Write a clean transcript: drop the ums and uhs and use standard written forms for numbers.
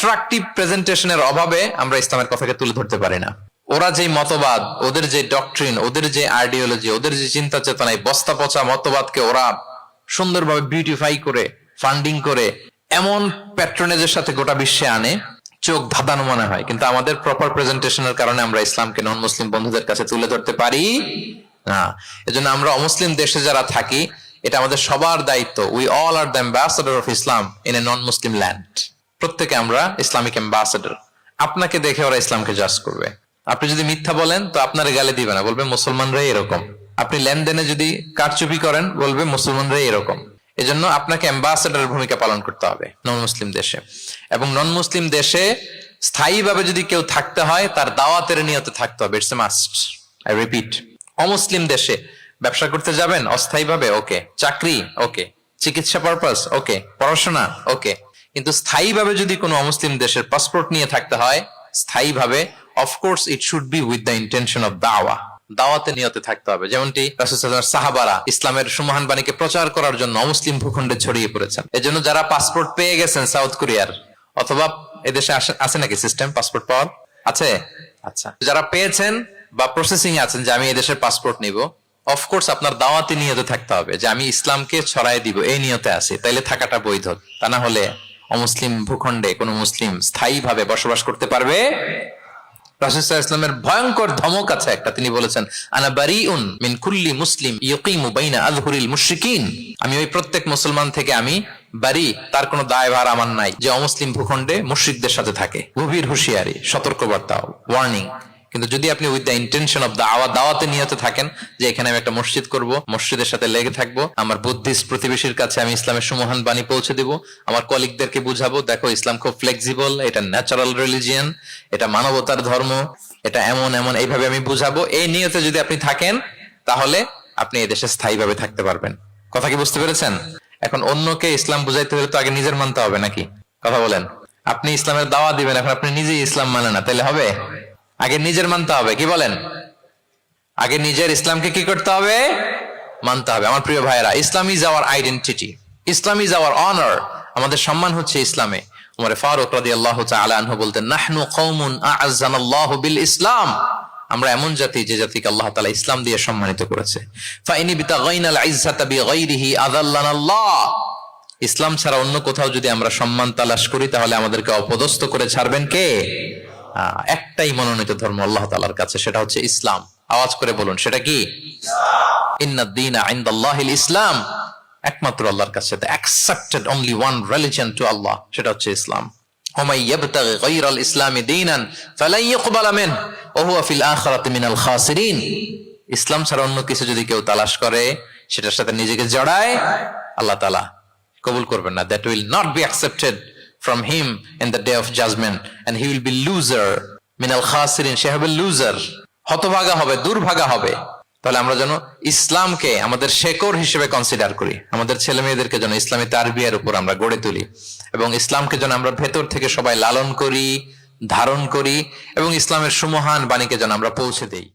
Attractive প্রেজেন্টেশনের অভাবে আমরা ইসলামের কথাকে তুলে ধরতে পারি না। ওরা যে মতবাদ, ওদের যে ডক্ট্রিন, ওদের যে আইডিওলজি, ওদের যে চিন্তা চেতনা, এই বস্তা পচা মতবাদকে ওরা সুন্দরভাবে বিউটিফাই করে, ফান্ডিং করে এমন প্যাট্রনেজের সাথে গোটা বিশ্বে আনে, চোখ ধাঁধানো মনে হয়। কিন্তু আমাদের প্রপার প্রেজেন্টেশনের কারণে আমরা ইসলামকে নন মুসলিম বন্ধুদের কাছে তুলে ধরতে পারি না। এজন্য আমরা অমুসলিম দেশে যারা থাকি, এটা আমাদের সবার দায়িত্ব। We all are the ambassador of Islam in a non Muslim land. প্রত্যেকে আমরা ইসলামিক অ্যাম্বাসেডর। আপনাকে দেখে ওরা ইসলামকে জাজ করবে। আপনি যদি মিথ্যা বলেন তো আপনার গালে দিবে না, বলবে মুসলমানরাই এরকম। আপনি লেনদেনে যদি কারচুপি করেন, বলবে মুসলমানরাই এরকম। এজন্য আপনাকে অ্যাম্বাসেডরের ভূমিকা পালন করতে হবে নন মুসলিম দেশে। এবং নন মুসলিম দেশে স্থায়ীভাবে যদি কেউ থাকতে হয়, তার দাওয়াতের নিয়তে থাকতে হবে। It's a must, I repeat. অমুসলিম দেশে ব্যবসা করতে যাবেন অস্থায়ীভাবে, ওকে। চাকরি, ওকে। চিকিৎসা পারপাস, ওকে। পড়াশোনা, ওকে। কিন্তু স্থায়ীভাবে যদি কোনো অমুসলিম দেশের পাসপোর্ট নিয়ে থাকতে হয়, স্থায়ীভাবে, of course it should be with the intention of দাওয়া। দাওয়াতে নিয়তে থাকতে হবে। যেমনটি রাসূল সাল্লাল্লাহু আলাইহি ওয়াসাল্লাম সাহাবারা ইসলামের সুমহান বাণীকে প্রচার করার জন্য অমুসলিম ভূখণ্ডে ছড়িয়ে পড়েছেন। এজন্য যারা পাসপোর্ট পেয়ে গেছেন সাউথ কোরিয়ার, অথবা এদেশে আছে নাকি সিস্টেম পাসপোর্ট পাওয়ার? আছে? আচ্ছা, যারা পেয়েছেন বা প্রসেসিং আছেন যে আমি এদেশের পাসপোর্ট নিব, অফকোর্স আপনার দাওয়াতি নিয়তে থাকতে হবে যে আমি ইসলামকে ছড়াই দিব, এই নিয়তে আছি, তাইলে থাকাটা বৈধ। তা না হলে অমুসলিম ভূখণ্ডে কোনো মুসলিম স্থায়ীভাবে বসবাস করতে পারবে? রাসূল সাল্লাল্লাহু আলাইহি ওয়াসাল্লামের ভয়ঙ্কর ধমক আছে একটা। তিনি বলেছেন, আনা বারিউন মিন কুল্লি মুসলিম ইয়াকিমু বাইনা আযহুরিল মুশরিকিন। আমি ওই প্রত্যেক মুসলমান থেকে আমি বারি, তার কোনো দায়ভার আমার নাই যে অমুসলিম ভূখণ্ডে মুশরিকদের সাথে থাকে। গভীর হুঁশিয়ারি, সতর্কবার্তা, ওয়ার্নিং। কিন্তু যদি আপনি উইথ দ্য ইন্টেনশন অফ দাওয়াতে নিয়তে থাকেন যে এখানে আমি একটা মসজিদ করব, মসজিদের সাথে লেগে থাকবো, আমার বুদ্ধিস্ট প্রতিবেশীর কাছে আমি ইসলামের সুমহান বাণী পৌঁছে দিব, আমার কলিগদেরকে বুঝাবো দেখো ইসলাম খুব ফ্লেক্সিবল, এটা ন্যাচারাল রিলিজিয়ান, এটা মানবতার ধর্ম, এটা এমন এমন, এইভাবে আমি বুঝাবো, এই নিয়তে যদি আপনি থাকেন, তাহলে আপনি এই দেশে স্থায়ীভাবে থাকতে পারবেন। কথা কি বুঝতে পেরেছেন? এখন অন্যকে ইসলাম বুঝাইতে হলে তো আগে নিজের মানতে হবে নাকি? কথা বলেন। আপনি ইসলামের দাওয়া দিবেন, এখন আপনি নিজেই ইসলাম মানে না, তাহলে হবে? আগে নিজের মানতে হবে। কি বলেন? আগে নিজের ইসলামকে কি করতে হবে? মানতে হবে। আমার প্রিয় ভাইয়েরা, Islam is our identity, Islam is our honour. আমাদের সম্মান হচ্ছে ইসলামে। ওমর ফারুক রাদিয়াল্লাহু তাআলা আনহু বলতেন, নাহনু কওমুন আ'আজ্জানাল্লাহু বিল ইসলাম। আমরা এমন জাতি যে জাতিকে আল্লাহ তাআলা ইসলাম দিয়ে সম্মানিত করেছে। ফাইনি বিতাগাইনাল ইজ্জাতা বিগাইরিহি আযাল্লানাল্লাহ। ইসলাম ছাড়া অন্য কোথাও যদি আমরা সম্মান তালাশ করি, তাহলে আমাদেরকে অপদস্থ করে ছাড়বেন কে? একটাই মনোনীত ধর্ম আল্লাহ তাআলার কাছে, সেটা হচ্ছে ইসলাম। আওয়াজ করে বলুন, সেটা কি? ইন্নাদ দীনা ইনদাল্লাহিল ইসলাম। একমাত্র আল্লাহর কাছে the accepted only one religion to Allah, সেটা হচ্ছে ইসলাম। ওমাই ইয়াবতাগি গায়রাল ইসলামি দীনান ফালান ইউকবালা মিনহু ওয়া হুয়া ফিল আখিরাতি মিনাল খাসিরিন। ইসলাম ছাড়া অন্য কিছু যদি কেউ তালাশ করে, সেটার সাথে নিজেকে জড়ায়, আল্লাহ তাআলা কবুল করবেন না। That will not be accepted from him in the day of judgment, and he will be loser minal khasirin. সে হবে লুজার, হতভাগা হবে, দুর্ভাগা হবে। তাহলে আমরা যেন ইসলামকে আমাদের শেকড় হিসেবে কনসিডার করি, আমাদের ছেলে মেয়েদেরকে যেন ইসলামী তারবিয়ার উপর আমরা গড়ে তুলি, এবং ইসলামকে যেন আমরা ভেতর থেকে সবাই লালন করি, ধারণ করি, এবং ইসলামের সুমহান বাণীকে যেন আমরা পৌঁছে দেই।